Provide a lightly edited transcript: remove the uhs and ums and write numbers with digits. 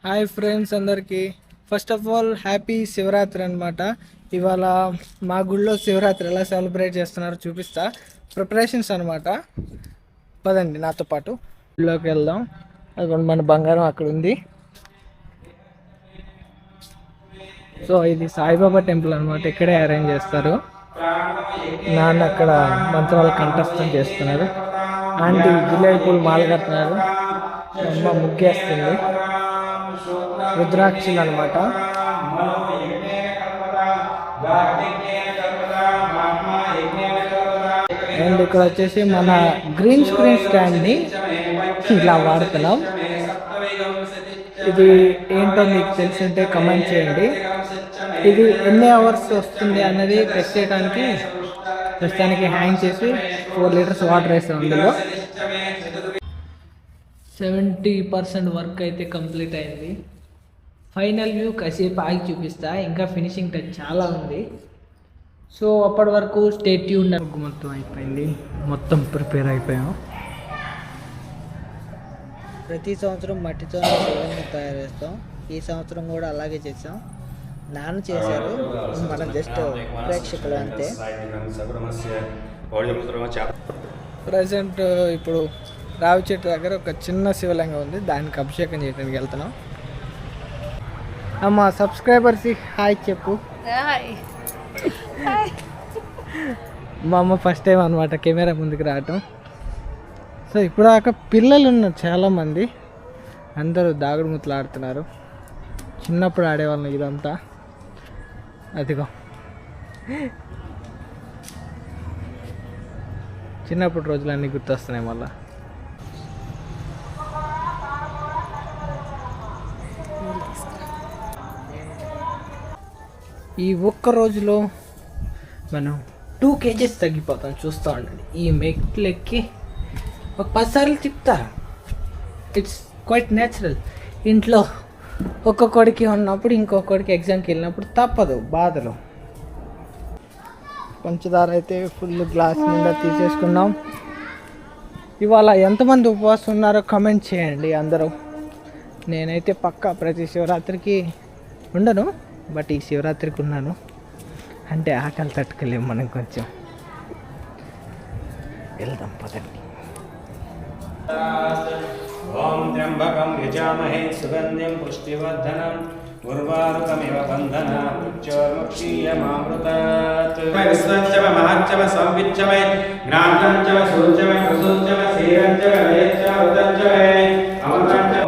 Hi friends అందరికీ first of all happy Shivaratri అనమాట. ఇవాళ మా గుళ్ళో శివరాత్రి ఎలా సెలబ్రేట్ చేస్తున్నారో చూపిస్తా. ప్రిపరేషన్స్ అనమాట. పదండి నాతో పాటు గుళ్ళోకి వెళ్దాం. అది మన బంగారం అక్కడ ఉంది. సో ఇది సాయిబాబా టెంపుల్ అనమాట. ఇక్కడే అరేంజ్ చేస్తారు. నాన్న అక్కడ మంత్రాలు కంఠస్థం చేస్తున్నారు. ఆంటీ జిలేబీ పూలు మాల కడుతున్నారు. అమ్మ ముగ్గేస్తుంది. రుద్రాక్షలు అనమాట. అండ్ ఇక్కడ వచ్చేసి మన గ్రీన్ స్క్రీన్ స్టాండ్ని ఇలా వాడుతున్నాం. ఇది ఏంటో మీకు తెలిసింటే కమెంట్ చేయండి. ఇది ఎన్ని అవర్స్ వస్తుంది అన్నది టెస్ట్ చేయడానికి ప్రస్తుతానికి హ్యాంగ్ చేసి 4 లీటర్స్ వాటర్ వేస్తాం. అందులో 70% వర్క్ అయితే కంప్లీట్ అయింది. ఫైనల్ వ్యూ కాసేపు ఆగి చూపిస్తా. ఇంకా ఫినిషింగ్ టచ్ చాలా ఉంది. సో అప్పటి వరకు స్టే ట్యూన్డ్. మొత్తం అయిపోయింది. మొత్తం ప్రిపేర్ అయిపోయాం. ప్రతి సంవత్సరం మట్టితో శివలింగం తయారు చేస్తాం. ఈ సంవత్సరం కూడా అలాగే చేసాం. నాన్న చేశారు, మనం జస్ట్ ప్రేక్షకులు అంతే. ప్రజెంట్ ఇప్పుడు రావి చెట్టు దగ్గర ఒక చిన్న శివలింగం ఉంది. దానికి అభిషేకం చేయడానికి వెళ్తున్నాం. అమ్మా సబ్స్క్రైబర్స్ హాయ్ చెప్పు. మా అమ్మ ఫస్ట్ టైం అనమాట కెమెరా ముందుకు రావటం. సో ఇప్పుడు దాకా పిల్లలు ఉన్నారు చాలామంది. అందరూ దాగుడు ముత్తలు ఆడుతున్నారు. చిన్నప్పుడు ఆడేవాళ్ళం ఇదంతా. అదిగో చిన్నప్పుడు రోజులన్నీ గుర్తొస్తున్నాయి మళ్ళా. ఈ ఒక్క రోజులో మనం 2 kgs తగ్గిపోతాం. చూస్తూ ఉండండి. ఈ మెట్లు ఎక్కి ఒక 10 సార్లు తిప్పుతారు. It's quite natural. ఇంట్లో ఒక్కొక్కడికి ఉన్నప్పుడు ఇంకొకడికి ఎగ్జామ్కి వెళ్ళినప్పుడు తప్పదు బాధలు. పంచదార అయితే ఫుల్ గ్లాస్ నిండా తీసేసుకున్నాం. ఇవాళ ఎంతమంది ఉపవాసం ఉన్నారో కమెంట్ చేయండి అందరూ. నేనైతే పక్కా ప్రతి శివరాత్రికి ఉండను, బట్ ఈ శివరాత్రికి ఉన్నాను. అంటే ఆకలి తట్టుకోలేము మనం. కొంచెం వెళ్దాం పదండి. ఓం త్ర్యంబకం యజామహే సుగంధిం పుష్టివర్ధనం ఉర్వారుకమివ బంధనాన్ మృత్యోర్ముక్షీయమామృతాత్. విశ్వంచవ మహచ్చవ సంవిచ్చవ జ్ఞానంచవ సూర్చవ ప్రసూర్చవ శీరంచవ వేచ్చవ ఉదంచవ అమృతంచవ